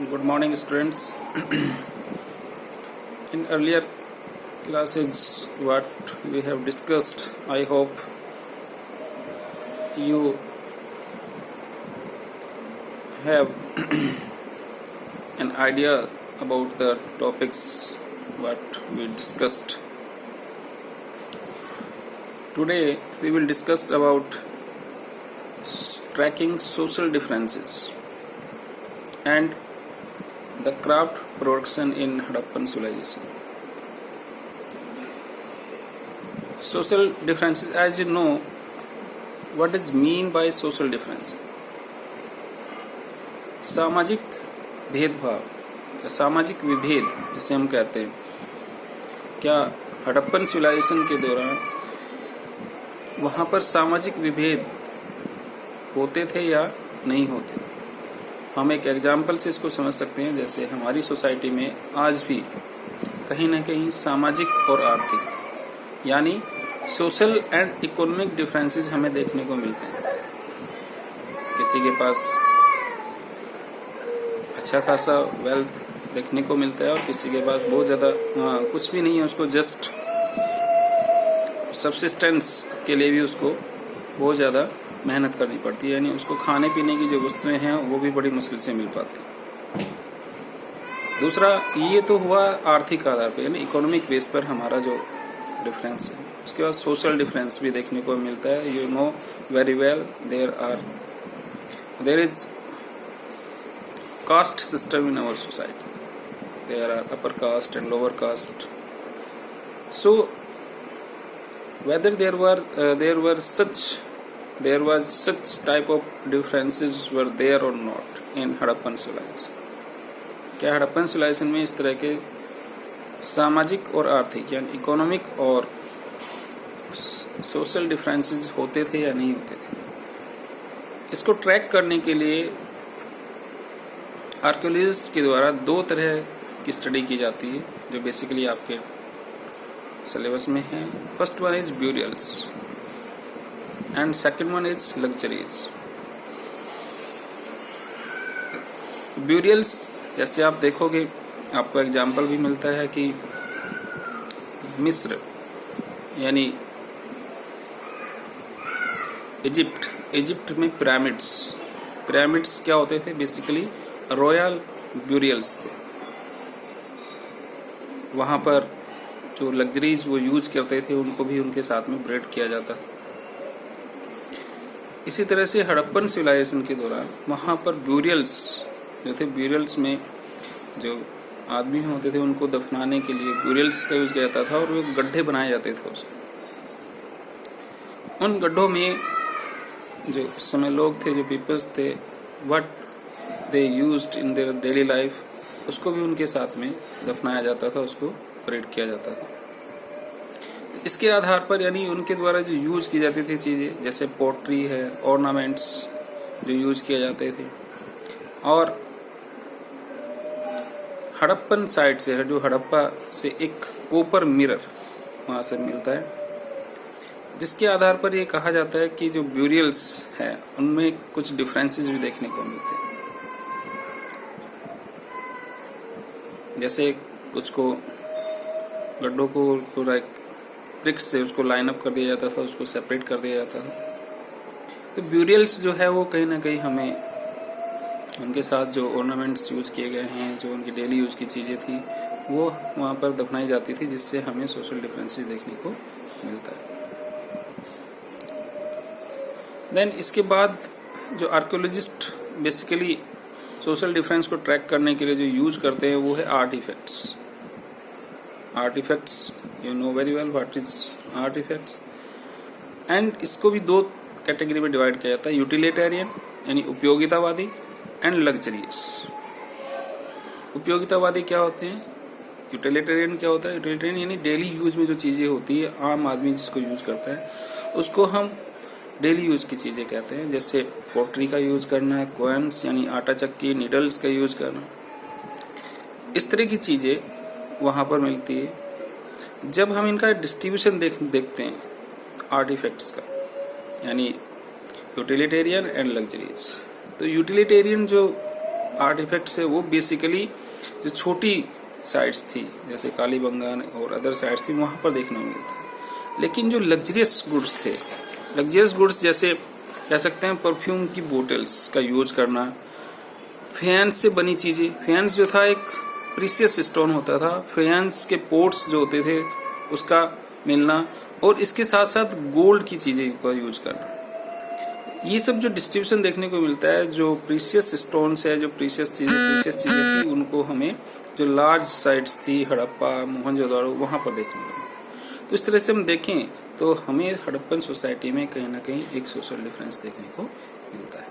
Good morning, students. In earlier classes, what we have discussed, I hope you have an idea about the topics what we discussed. Today, we will discuss about tracking social differences and the craft production in Harappan civilization. Social differences, as you know, what is mean by social difference? सामाजिक भेदभाव या सामाजिक विभेद जिसे हम कहते हैं, क्या हड़प्पन सिविलाइजेशन के दौरान वहाँ पर सामाजिक विभेद होते थे या नहीं होते? हम एक एग्जाम्पल से इसको समझ सकते हैं। जैसे हमारी सोसाइटी में आज भी कहीं ना कहीं सामाजिक और आर्थिक यानी सोशल एंड इकोनॉमिक डिफरेंसेस हमें देखने को मिलते हैं। किसी के पास अच्छा खासा वेल्थ देखने को मिलता है और किसी के पास बहुत ज़्यादा कुछ भी नहीं है, उसको जस्ट सब्सिस्टेंस के लिए भी उसको बहुत ज़्यादा मेहनत करनी पड़ती है, यानी उसको खाने पीने की जो वस्तुएं हैं वो भी बड़ी मुश्किल से मिल पाती। दूसरा, ये तो हुआ आर्थिक आधार पर यानी इकोनॉमिक बेस पर हमारा जो डिफरेंस है। उसके बाद सोशल डिफरेंस भी देखने को मिलता है। You know very well there is caste system in our society. There are upper caste and lower caste. So whether there was such type of differences were there or not in Harappan civilization. क्या Harappan civilisation में इस तरह के सामाजिक और आर्थिक यानी economic और सोशल डिफरेंसेस होते थे या नहीं होते थे? इसको ट्रैक करने के लिए आर्कियोलॉजिस्ट के द्वारा दो तरह की स्टडी की जाती है जो बेसिकली आपके सिलेबस में है। First one is burials and second one is luxuries. Burials जैसे आप देखोगे, आपको एग्जाम्पल भी मिलता है कि मिस्र यानी इजिप्ट में पिरामिड्स क्या होते थे? बेसिकली रॉयल ब्यूरियल्स थे। वहाँ पर जो लग्जरीज वो यूज करते थे उनको भी उनके साथ में ब्रेड किया जाता। इसी तरह से हड़प्पन सिविलाइजेशन के दौरान वहाँ पर ब्यूरियल्स जो थे, ब्यूरियल्स में जो आदमी होते थे उनको दफनाने के लिए ब्यूरियल्स का यूज किया जाता था और वो गड्ढे बनाए जाते थे उसको। उन गड्ढों में जो उस समय लोग थे, जो पीपल्स थे, what they used in their daily life, उसको भी उनके साथ में दफनाया जाता था, उसको परेड किया जाता था। इसके आधार पर यानी उनके द्वारा जो यूज की जाती थी चीजें, जैसे पोट्री है, ऑर्नामेंट्स जो यूज किए जाते थे, और हड़प्पन साइड से है, जो हड़प्पा से एक कोपर मिरर वहां से मिलता है, जिसके आधार पर ये कहा जाता है कि जो ब्यूरियल्स है उनमें कुछ डिफरेंसेस भी देखने को मिलते हैं। जैसे कुछ को गड्ढों को पूरा ब्रिक्स से उसको लाइन अप कर दिया जाता था, उसको सेपरेट कर दिया जाता था। तो ब्यूरियल्स जो है वो कहीं ना कहीं हमें उनके साथ जो ऑर्नामेंट्स यूज किए गए हैं, जो उनकी डेली यूज की चीजें थी, वो वहाँ पर दफनाई जाती थी, जिससे हमें सोशल डिफरेंसेस देखने को मिलता है। देन इसके बाद जो आर्कियोलॉजिस्ट बेसिकली सोशल डिफरेंस को ट्रैक करने के लिए जो यूज करते हैं वो है artifacts. You know very well what is artifacts. And इसको भी दो कैटेगरी में डिवाइड किया जाता है, यूटिलिटेरियन यानी उपयोगितावादी एंड लग्जरीज। उपयोगितावादी क्या होते हैं? यूटिलिटेरियन क्या होता है? यूटिलिटेरियन यानी डेली यूज में जो चीजें होती है, आम आदमी जिसको यूज करता है, उसको हम डेली यूज की चीजें कहते हैं। जैसे पोट्री का यूज करना, कॉइन्स यानी आटा चक्की, नीडल्स का यूज करना, इस तरह की चीजें वहां पर मिलती है। जब हम इनका डिस्ट्रीब्यूशन देखते हैं आर्टिफैक्ट्स का, यानी यूटिलिटेरियन एंड लग्जरीज, तो यूटिलिटेरियन जो आर्टिफैक्ट्स है वो बेसिकली जो छोटी साइट्स थी जैसे कालीबंगान और अदर साइट्स थी वहां पर देखने को मिलता है। लेकिन जो लग्जरियस गुड्स थे, लग्जरियस गुड्स जैसे कह सकते हैं परफ्यूम की बोतल्स का यूज करना, फेयंस से बनी चीजें, फेयंस जो था एक प्रीशियस स्टोन होता था, फेयंस के पोर्ट्स जो होते थे उसका मिलना, और इसके साथ साथ गोल्ड की चीजें का यूज करना, ये सब जो डिस्ट्रीब्यूशन देखने को मिलता है, जो प्रीशियस स्टोन्स है, जो प्रीशियस चीजें थी, उनको हमें जो लार्ज साइट्स थी हड़प्पा, मोहनजोदड़ो, वहां पर देखने को मिलता है। तो इस तरह से हम देखें तो हमें हड़प्पन सोसाइटी में कहीं ना कहीं एक सोशल डिफरेंस देखने को मिलता है।